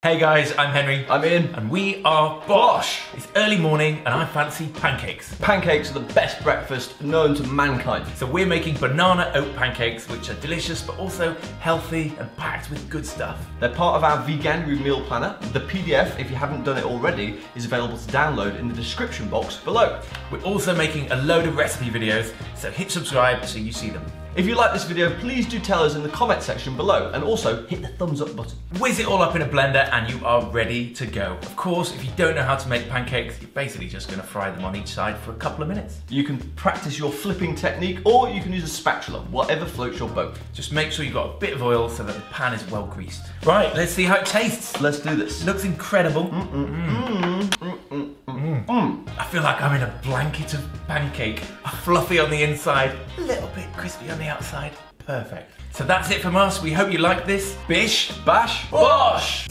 Hey guys, I'm Henry. I'm Ian. And we are BOSH. It's early morning and I fancy pancakes. Pancakes are the best breakfast known to mankind. So we're making banana oat pancakes, which are delicious but also healthy and packed with good stuff. They're part of our VEGANUARY meal planner. The PDF, if you haven't done it already, is available to download in the description box below. We're also making a load of recipe videos, so hit subscribe so you see them. If you like this video, please do tell us in the comment section below, and also hit the thumbs up button. Whiz it all up in a blender and you are ready to go. Of course, if you don't know how to make pancakes, you're basically just going to fry them on each side for a couple of minutes. You can practice your flipping technique, or you can use a spatula, whatever floats your boat. Just make sure you've got a bit of oil so that the pan is well greased. Right, let's see how it tastes. Let's do this. Looks incredible. I feel like I'm in a blanket of pancake, fluffy on the inside, a little bit crispy on the outside. Perfect. So that's it from us. We hope you like this. Bish, bash, bosh!